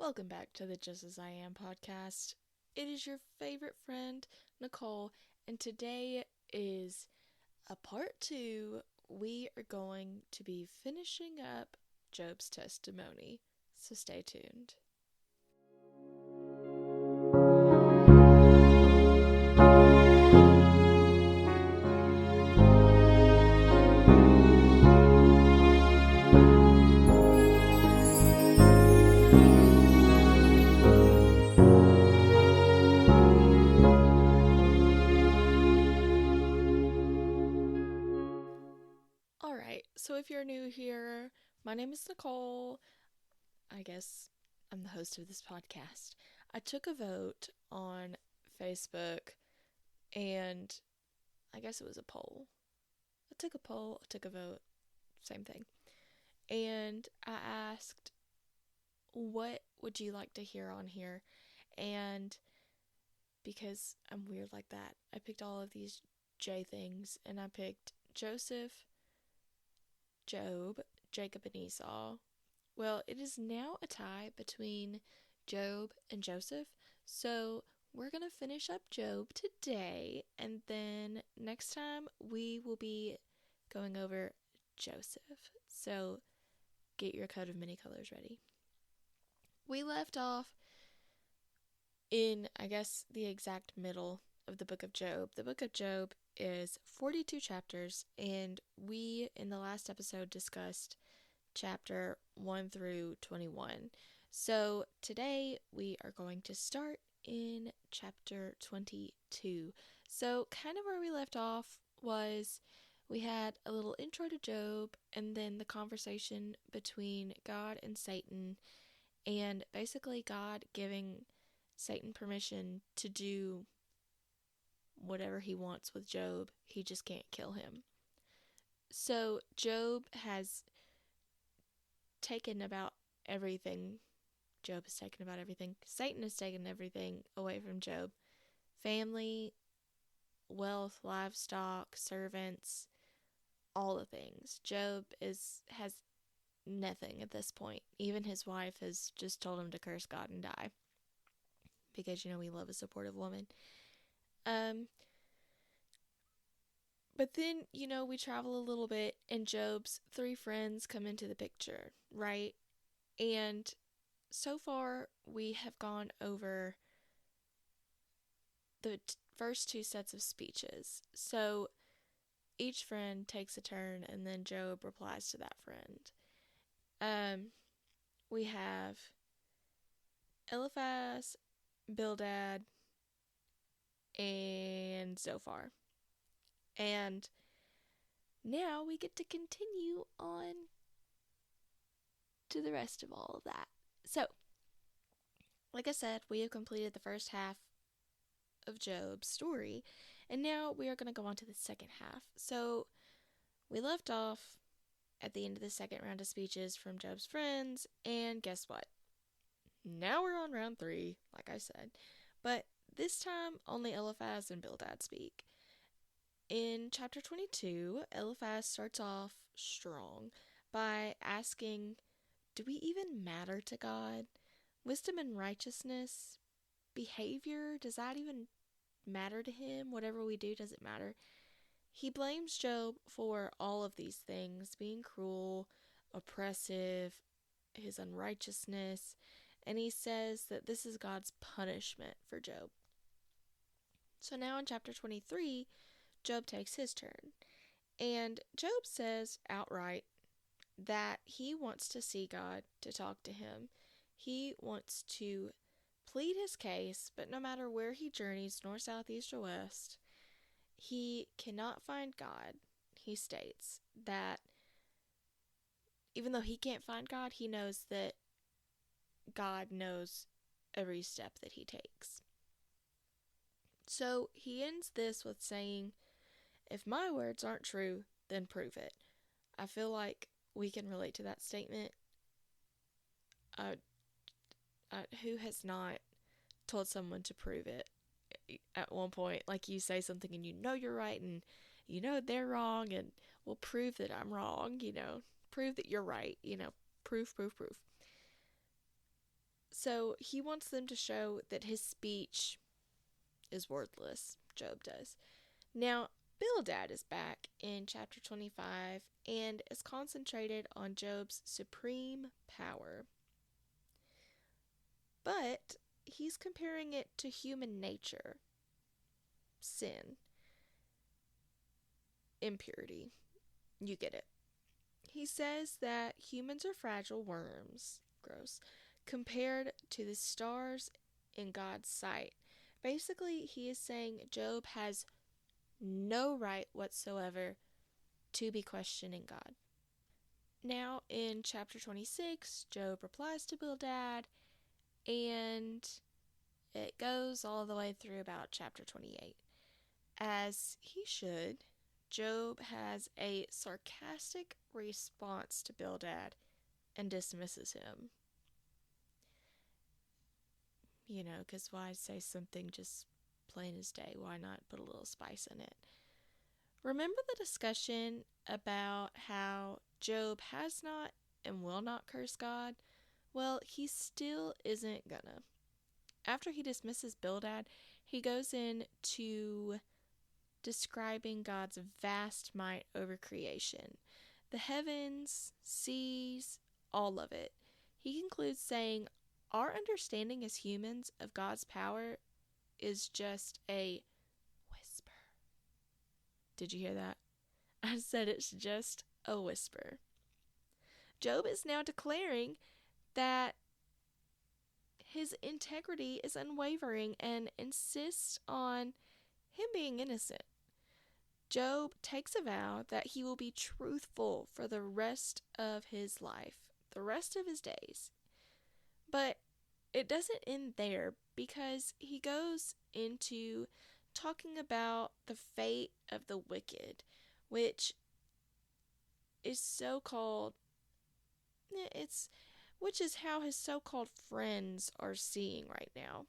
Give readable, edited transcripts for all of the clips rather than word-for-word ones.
Welcome back to the Just As I Am podcast. It is your favorite friend, Nicole, and today is a part two. We are going to be finishing up Job's testimony, so stay tuned. Alright, so if you're new here, my name is Nicole. I guess I'm the host of this podcast. I took a vote on Facebook, and I guess it was a poll. I took a poll, I took a vote, same thing. And I asked, what would you like to hear on here? And because I'm weird like that, I picked all of these J things, and I picked Joseph, Job, Jacob, and Esau. Well, it is now a tie between Job and Joseph, so we're going to finish up Job today, and then next time we will be going over Joseph. So get your coat of many colors ready. We left off in, I guess, the exact middle of the book of Job. The book of Job is 42 chapters, and we, in the last episode, discussed chapter 1 through 21. So today we are going to start in chapter 22. So kind of where we left off was we had a little intro to Job, and then the conversation between God and Satan, and basically God giving Satan permission to do whatever he wants with Job. He just can't kill him. So Job has taken about everything. Job has taken about everything. Satan has taken everything away from Job. Family, wealth, livestock, servants, all the things. Job has nothing at this point. Even his wife has just told him to curse God and die. Because, we love a supportive woman. But then, we travel a little bit, and Job's 3 friends come into the picture, right? And so far, we have gone over the first 2 sets of speeches. So each friend takes a turn, and then Job replies to that friend. We have Eliphaz, Bildad, and Zophar. And now we get to continue on to the rest of all of that. So, like I said, we have completed the first half of Job's story, and now we are going to go on to the second half. So, we left off at the end of the second round of speeches from Job's friends, and guess what? Now we're on round 3, like I said. But this time, only Eliphaz and Bildad speak. In chapter 22, Eliphaz starts off strong by asking, do we even matter to God? Wisdom and righteousness, behavior, does that even matter to him? Whatever we do, does it matter? He blames Job for all of these things, being cruel, oppressive, his unrighteousness, and he says that this is God's punishment for Job. So now in chapter 23, Job takes his turn, and Job says outright that he wants to see God to talk to him. He wants to plead his case, but no matter where he journeys, north, south, east, or west, he cannot find God. He states that even though he can't find God, he knows that God knows every step that he takes. So he ends this with saying, if my words aren't true, then prove it. I feel like we can relate to that statement. Who has not told someone to prove it at one point? Like, you say something and you know you're right, and you know they're wrong, and well, prove that I'm wrong, prove that you're right, proof. So he wants them to show that his speech is worthless. Job does. Now, Bildad is back in chapter 25 and is concentrated on Job's supreme power. But he's comparing it to human nature, sin, impurity. You get it. He says that humans are fragile worms, gross, compared to the stars in God's sight. Basically, he is saying Job has no right whatsoever to be questioning God. Now, in chapter 26, Job replies to Bildad, and it goes all the way through about chapter 28. As he should, Job has a sarcastic response to Bildad and dismisses him. You know, because why say something just plain as day? Why not put a little spice in it? Remember the discussion about how Job has not and will not curse God? Well, he still isn't gonna. After he dismisses Bildad, he goes into describing God's vast might over creation. The heavens, seas, all of it. He concludes saying, our understanding as humans of God's power is just a whisper. Did you hear that? I said it's just a whisper. Job is now declaring that his integrity is unwavering and insists on him being innocent. Job takes a vow that he will be truthful for the rest of his life, the rest of his days. But it doesn't end there, because he goes into talking about the fate of the wicked, which is which is how his so-called friends are seeing right now.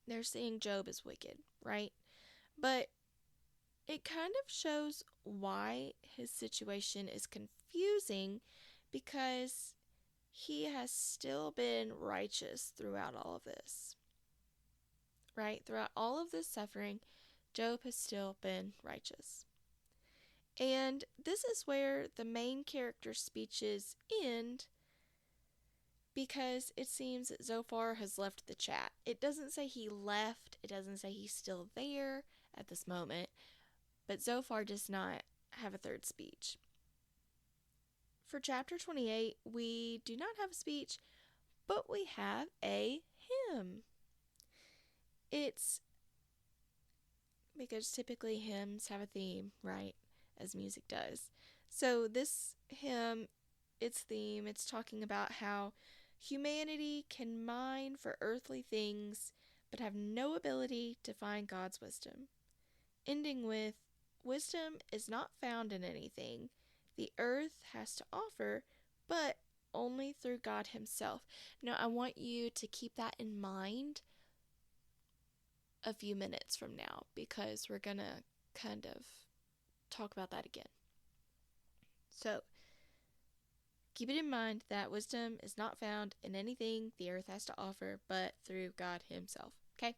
They're seeing Job as wicked, right? But it kind of shows why his situation is confusing, because he has still been righteous throughout all of this. Right? Throughout all of this suffering, Job has still been righteous. And this is where the main character's speeches end, because it seems that Zophar has left the chat. It doesn't say he left, it doesn't say he's still there at this moment, but Zophar does not have a third speech. For chapter 28, we do not have a speech, but we have a hymn. It's because typically hymns have a theme, right? As music does. So this hymn, its theme, it's talking about how humanity can mine for earthly things, but have no ability to find God's wisdom. Ending with, wisdom is not found in anything the earth has to offer, but only through God himself. Now, I want you to keep that in mind a few minutes from now, because we're going to kind of talk about that again. So, keep it in mind that wisdom is not found in anything the earth has to offer, but through God himself. Okay?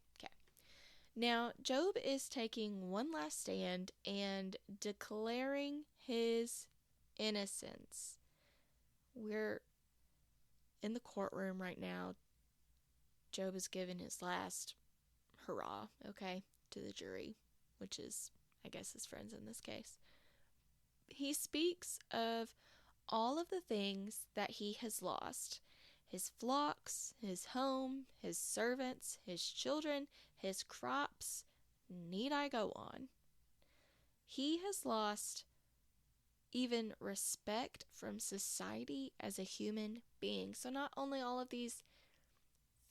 Now, Job is taking one last stand and declaring his innocence. We're in the courtroom right now. Job is giving his last hurrah, okay, to the jury, which is, I guess, his friends in this case. He speaks of all of the things that he has lost: his flocks, his home, his servants, his children, his crops. Need I go on? He has lost even respect from society as a human being. So not only all of these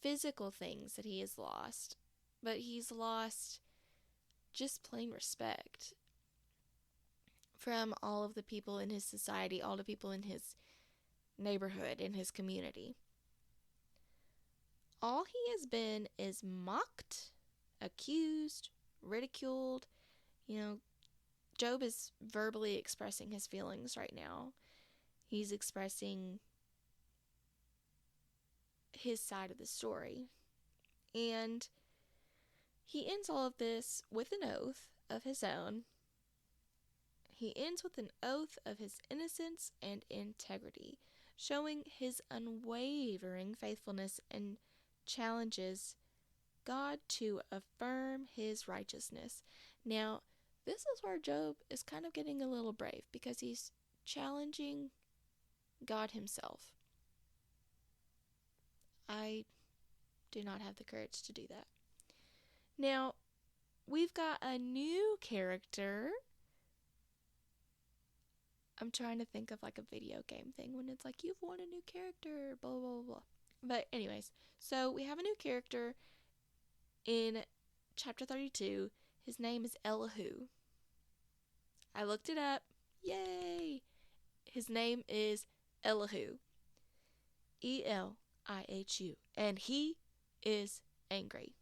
physical things that he has lost, but he's lost just plain respect from all of the people in his society, all the people in his neighborhood, in his community. All he has been is mocked, accused, ridiculed. Job is verbally expressing his feelings right now. He's expressing his side of the story. And he ends all of this with an oath of his own. He ends with an oath of his innocence and integrity, showing his unwavering faithfulness, and challenges God to affirm his righteousness. Now, this is where Job is kind of getting a little brave, because he's challenging God himself. I do not have the courage to do that. Now, we've got a new character. I'm trying to think of like a video game thing when it's like, you've won a new character, blah, blah, blah, blah. But anyways, so we have a new character in chapter 32. His name is Elihu. I looked it up. Yay! His name is Elihu. Elihu. And he is angry.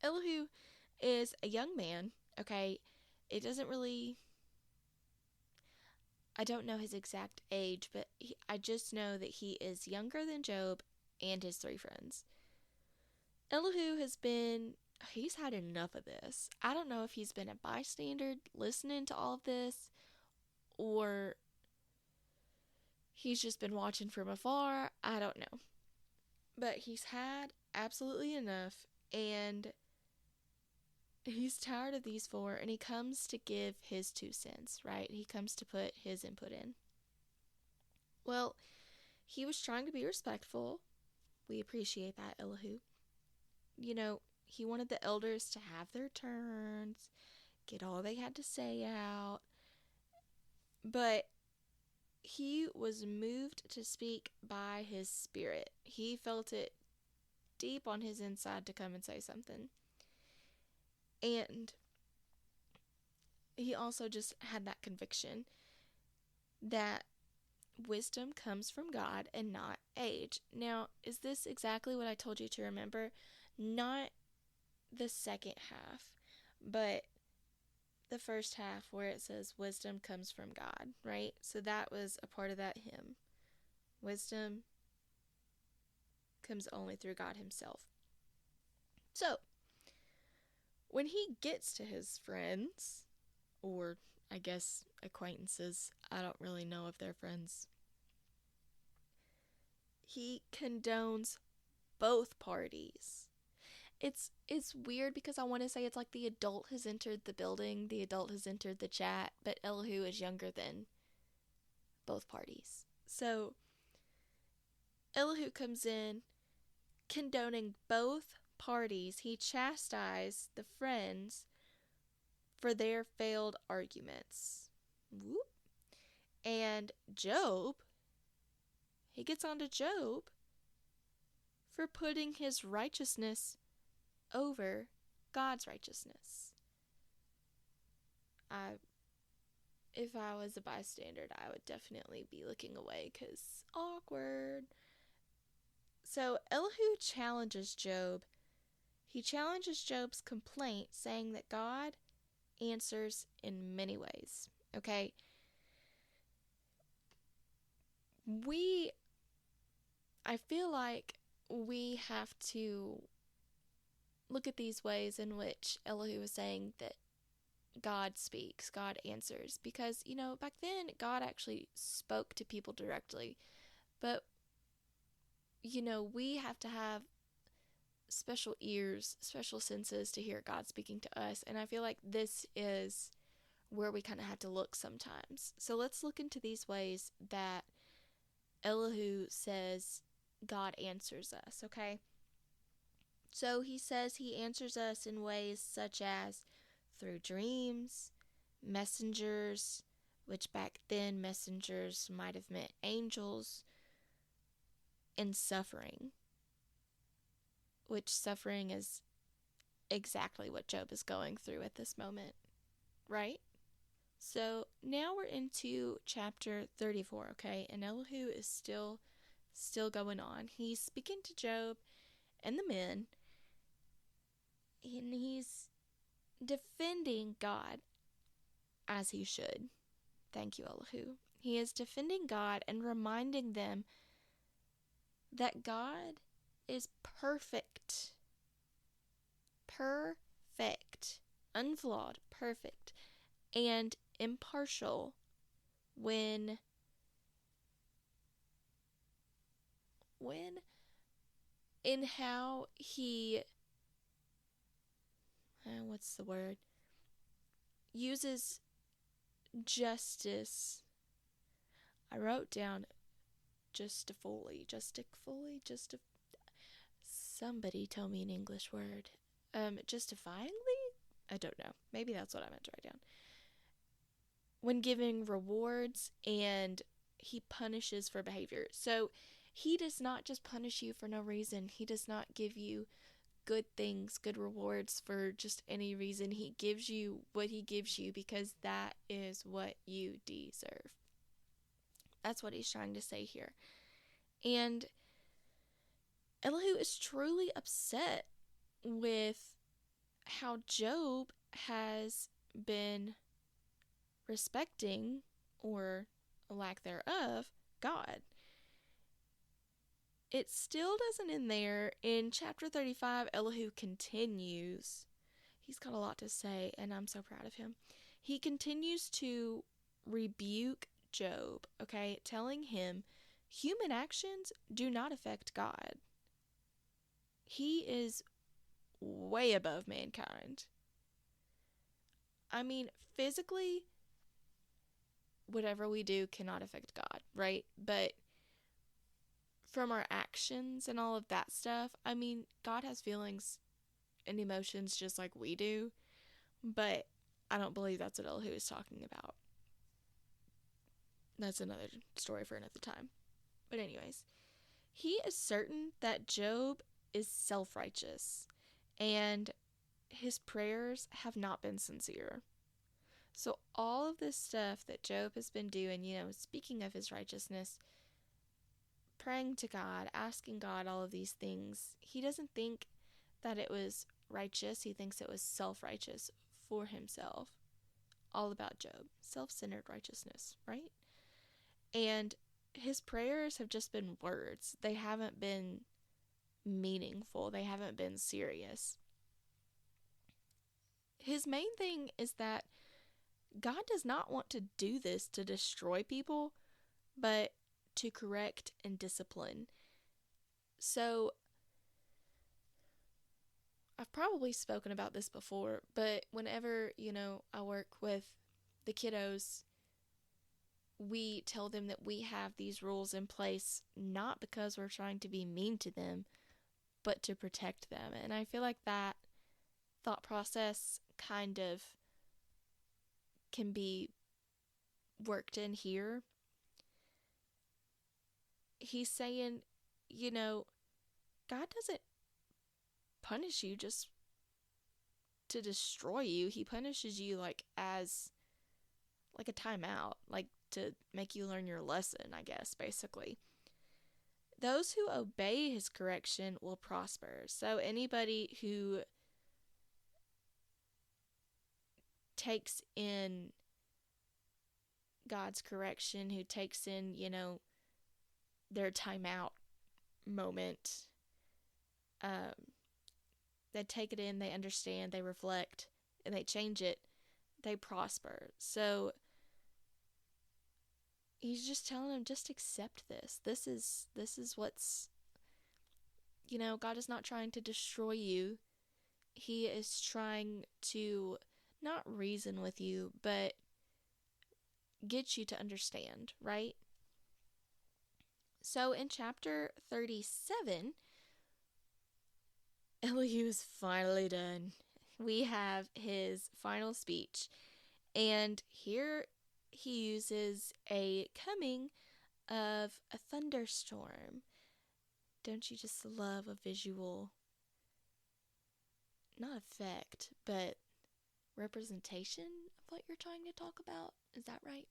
Elihu is a young man, okay? It doesn't really... I don't know his exact age, but I just know that he is younger than Job and his 3 friends. Elihu he's had enough of this. I don't know if he's been a bystander listening to all of this, or he's just been watching from afar. I don't know. But he's had absolutely enough, and he's tired of these 4, and he comes to give his 2 cents, right? He comes to put his input in. Well, he was trying to be respectful. We appreciate that, Elihu. You know, he wanted the elders to have their turns, get all they had to say out. But he was moved to speak by his spirit. He felt it deep on his inside to come and say something. And he also just had that conviction that wisdom comes from God and not age. Now, is this exactly what I told you to remember? Not the second half, but the first half where it says wisdom comes from God, right? So that was a part of that hymn. Wisdom comes only through God himself. So, when he gets to his friends, or I guess acquaintances, I don't really know if they're friends, he condones both parties. It's weird because I want to say it's like the adult has entered the building, the adult has entered the chat, but Elihu is younger than both parties. So Elihu comes in condoning both parties. He chastised the friends for their failed arguments. Whoop. And Job, he gets on to Job for putting his righteousness over God's righteousness. If I was a bystander, I would definitely be looking away, because awkward. So Elihu challenges Job. He challenges Job's complaint, saying that God answers in many ways. Okay? I feel like we have to look at these ways in which Elihu is saying that God speaks, God answers. Because, back then, God actually spoke to people directly. But, we have to have special ears, special senses to hear God speaking to us. And I feel like this is where we kind of have to look sometimes. So let's look into these ways that Elihu says God answers us, okay? So he says he answers us in ways such as through dreams, messengers, which back then messengers might have meant angels, and suffering, which suffering is exactly what Job is going through at this moment, right? So now we're into chapter 34, okay? And Elihu is still going on. He's speaking to Job and the men, and he's defending God as he should. Thank you, Elihu. He is defending God and reminding them that God is perfect. Perfect. Unflawed. Perfect. And impartial when in how he what's the word? Uses justice. I wrote down justifully. Somebody tell me an English word. Justifyingly? I don't know. Maybe that's what I meant to write down. When giving rewards, and he punishes for behavior. So he does not just punish you for no reason. He does not give you good things, good rewards for just any reason. He gives you what he gives you because that is what you deserve. That's what he's trying to say here. And Elihu is truly upset with how Job has been respecting, or a lack thereof, God. It still doesn't end there. In chapter 35, Elihu continues. He's got a lot to say, and I'm so proud of him. He continues to rebuke Job, okay, telling him human actions do not affect God. He is way above mankind. I mean, physically, whatever we do cannot affect God, right? But from our actions and all of that stuff, I mean, God has feelings and emotions just like we do, but I don't believe that's what Elihu is talking about. That's another story for another time. But anyways, he is certain that Job is self-righteous and his prayers have not been sincere. So all of this stuff that Job has been doing, speaking of his righteousness, praying to God, asking God all of these things, he doesn't think that it was righteous. He thinks it was self-righteous for himself. All about Job. Self-centered righteousness, right? And his prayers have just been words. They haven't been meaningful. They haven't been serious. His main thing is that God does not want to do this to destroy people, but to correct and discipline. So, I've probably spoken about this before, but whenever, I work with the kiddos, we tell them that we have these rules in place not because we're trying to be mean to them, but to protect them. And I feel like that thought process kind of can be worked in here. He's saying, God doesn't punish you just to destroy you. He punishes you as a timeout, to make you learn your lesson, I guess, basically. Those who obey his correction will prosper. So anybody who takes in God's correction, who takes in, their timeout moment, they take it in, they understand, they reflect, and they change it, they prosper. So he's just telling them, just accept this. This is what's, God is not trying to destroy you. He is trying to not reason with you, but get you to understand, right? So in chapter 37, Elihu is finally done. We have his final speech, and here he uses a coming of a thunderstorm. Don't you just love a visual, not effect, but representation of what you're trying to talk about? Is that right?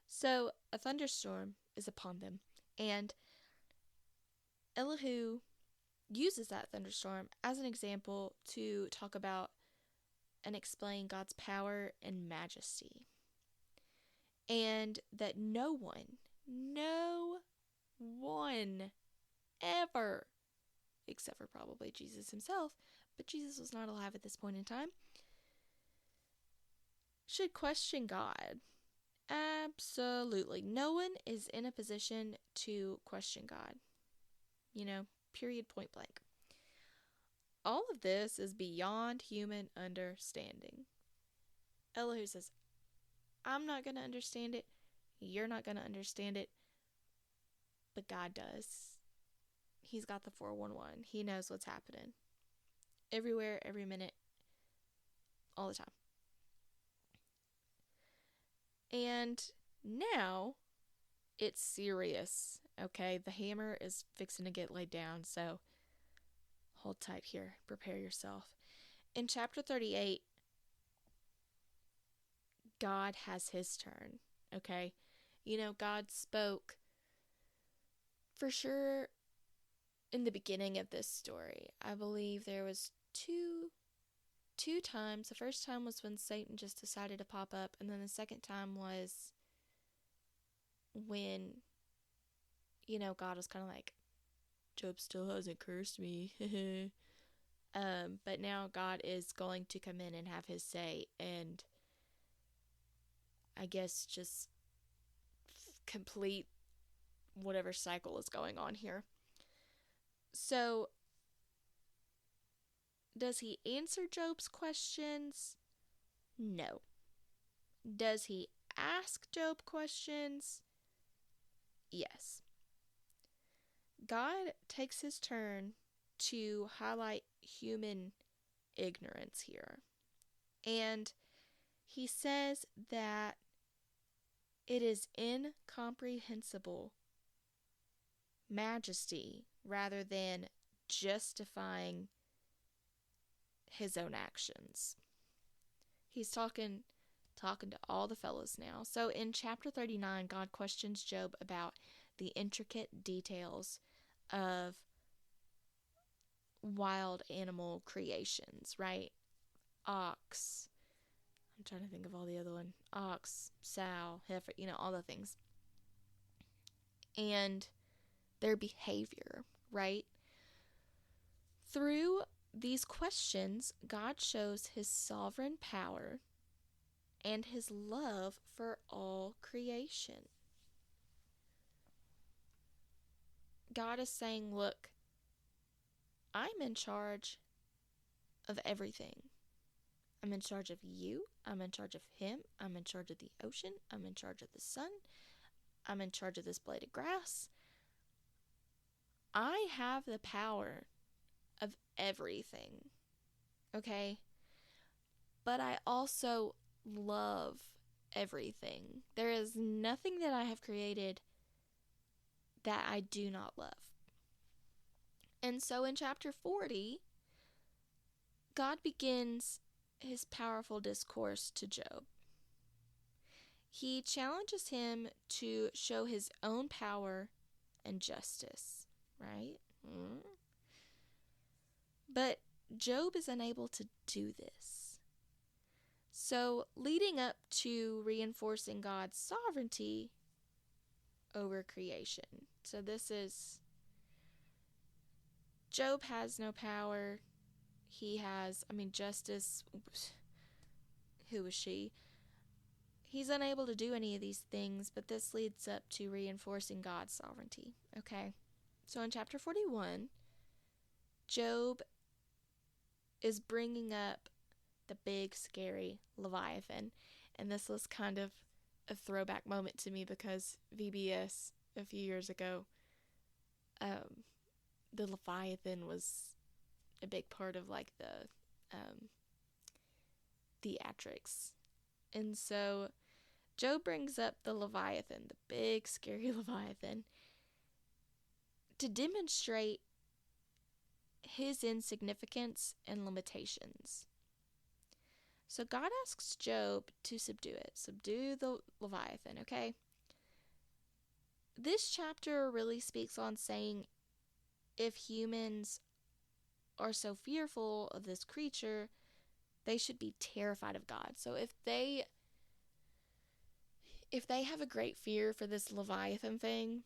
So a thunderstorm is upon them, and Elihu uses that thunderstorm as an example to talk about and explain God's power and majesty. And that no one ever, except for probably Jesus himself, but Jesus was not alive at this point in time, should question God. Absolutely. No one is in a position to question God. Period, point blank. All of this is beyond human understanding. Elihu says, I'm not going to understand it. You're not going to understand it. But God does. He's got the 411. He knows what's happening. Everywhere, every minute, all the time. And now it's serious, okay? The hammer is fixing to get laid down, so hold tight here. Prepare yourself. In chapter 38, God has his turn, okay? God spoke for sure in the beginning of this story. I believe there was two times. The first time was when Satan just decided to pop up, and then the second time was when, God was kind of like, Job still hasn't cursed me. But now God is going to come in and have his say, and I guess just complete whatever cycle is going on here. So, does he answer Job's questions? No. Does he ask Job questions? Yes. God takes his turn to highlight human ignorance here. And he says that it is incomprehensible majesty rather than justifying his own actions. He's talking to all the fellows now. So in chapter 39, God questions Job about the intricate details of wild animal creations, right? Ox. I'm trying to think of all the other one. Ox, sow, heifer, all the things. And their behavior, right? Through these questions, God shows his sovereign power and his love for all creation. God is saying, look, I'm in charge of everything. I'm in charge of you. I'm in charge of him. I'm in charge of the ocean. I'm in charge of the sun. I'm in charge of this blade of grass. I have the power of everything. Okay? But I also love everything. There is nothing that I have created that I do not love. And so in chapter 40, God begins his powerful discourse to Job. He challenges him to show his own power and justice, right? But Job is unable to do this. So, leading up to reinforcing God's sovereignty over creation. So this is, Job has no power. He has, justice. Who is she? He's unable to do any of these things, but this leads up to reinforcing God's sovereignty. Okay? So in chapter 41, Job is bringing up the big, scary Leviathan. And this was kind of a throwback moment to me because VBS a few years ago, the Leviathan was a big part of like the theatrics. And so Job brings up the Leviathan, the big, scary Leviathan, to demonstrate his insignificance and limitations. So God asks Job to subdue it. Subdue the Leviathan, okay? This chapter really speaks on saying if humans are so fearful of this creature, they should be terrified of God. So if they have a great fear for this Leviathan thing,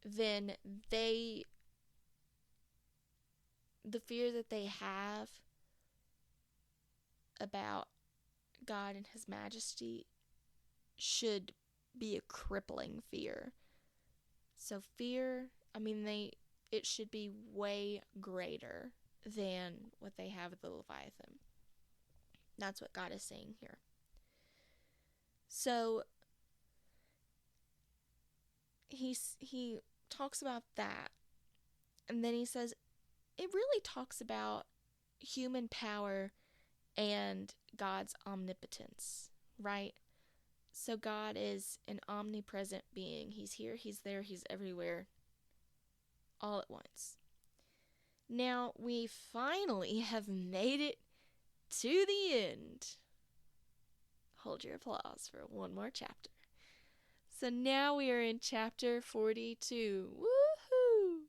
then they the fear that they have about God and His majesty should be a crippling fear. So fear, it should be way greater than what they have with the Leviathan. That's what God is saying here. So he talks about that, and then he says it really talks about human power and God's omnipotence, right? So God is an omnipresent being. He's here, He's there, He's everywhere, all at once. Now, we finally have made it to the end. Hold your applause for one more chapter. So now we are in chapter 42. Woohoo!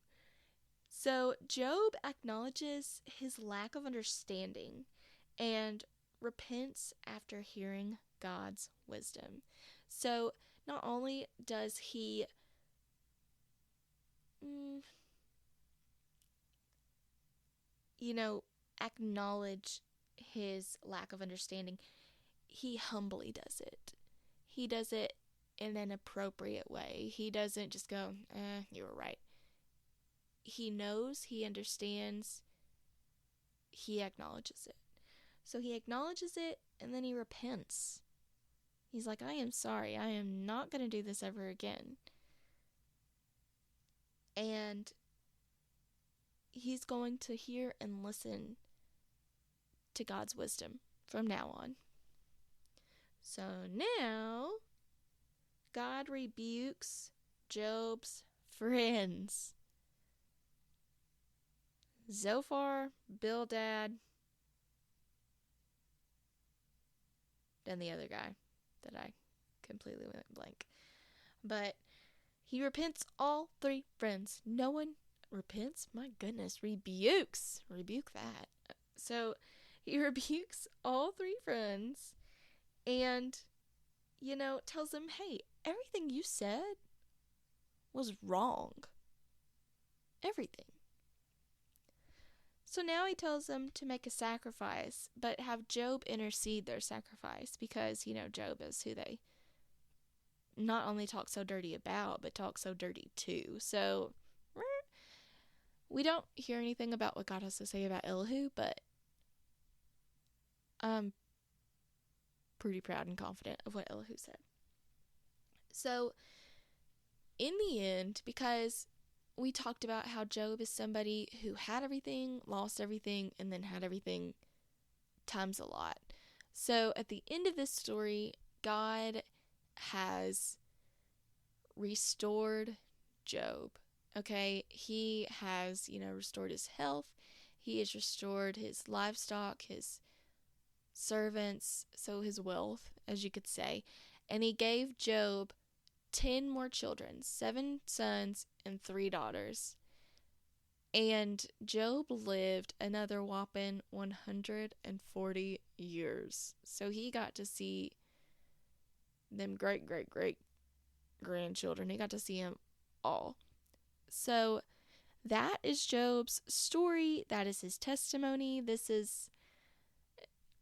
So Job acknowledges his lack of understanding and repents after hearing God's wisdom. So not only does he acknowledge his lack of understanding, he humbly does it. He does it in an appropriate way. He doesn't just go, you were right. He knows, he understands, he acknowledges it. So he acknowledges it, and then he repents. He's like, I am sorry. I am not going to do this ever again. And he's going to hear and listen to God's wisdom from now on. So now, God rebukes Job's friends. Zophar, Bildad, and the other guy that I completely went blank. But he repents all three friends. No one repents? My goodness, rebukes. Rebuke that. So he rebukes all three friends and, tells them, hey, everything you said was wrong. Everything. So now he tells them to make a sacrifice, but have Job intercede their sacrifice because, Job is who they not only talk so dirty about, but talk so dirty to. So we don't hear anything about what God has to say about Elihu, but I'm pretty proud and confident of what Elihu said. So in the end, because we talked about how Job is somebody who had everything, lost everything, and then had everything times a lot. So at the end of this story, God has restored Job. Okay, he has, restored his health. He has restored his livestock, his servants, so his wealth, as you could say. And he gave Job 10 more children, 7 sons and 3 daughters. And Job lived another whopping 140 years. So he got to see them great grandchildren. He got to see them all. So that is Job's story. That is his testimony.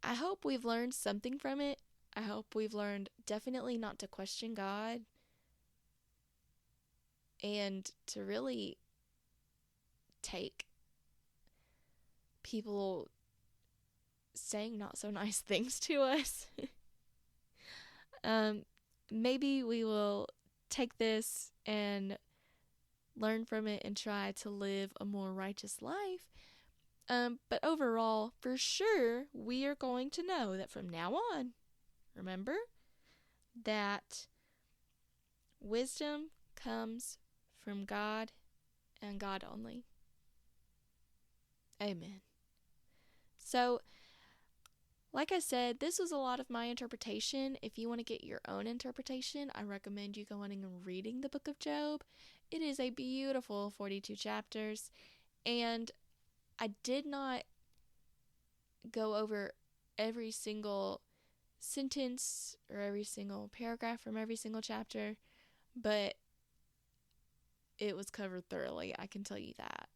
I hope we've learned something from it. I hope we've learned definitely not to question God and to really take people saying not so nice things to us. Maybe we will take this and learn from it and try to live a more righteous life. But overall, for sure, we are going to know that from now on, remember, that wisdom comes from God and God only. Amen. So, like I said, this was a lot of my interpretation. If you want to get your own interpretation, I recommend you going and reading the book of Job. It is a beautiful 42 chapters, and I did not go over every single sentence or every single paragraph from every single chapter, but it was covered thoroughly, I can tell you that.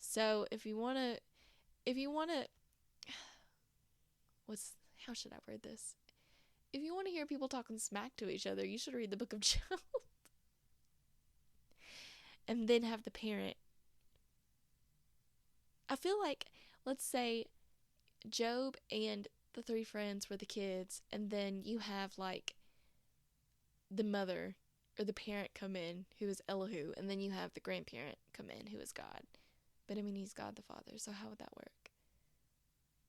So if you want to if you want to, how should I word this? If you want to hear people talking smack to each other, you should read the book of Job. And then have the parent. I feel like, let's say Job and the three friends were the kids, and then you have like the mother or the parent come in, who is Elihu, and then you have the grandparent come in, who is God. But I mean, he's God the Father, so how would that work?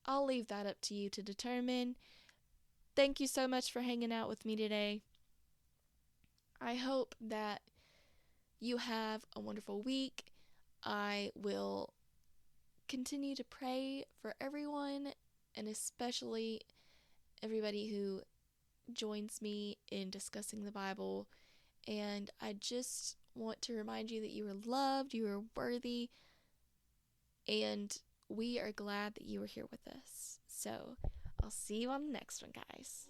I'll leave that up to you to determine. Thank you so much for hanging out with me today. I hope that you have a wonderful week. I will continue to pray for everyone, and especially everybody who joins me in discussing the Bible. And I just want to remind you that you are loved, you are worthy, and we are glad that you are here with us. So I'll see you on the next one, guys.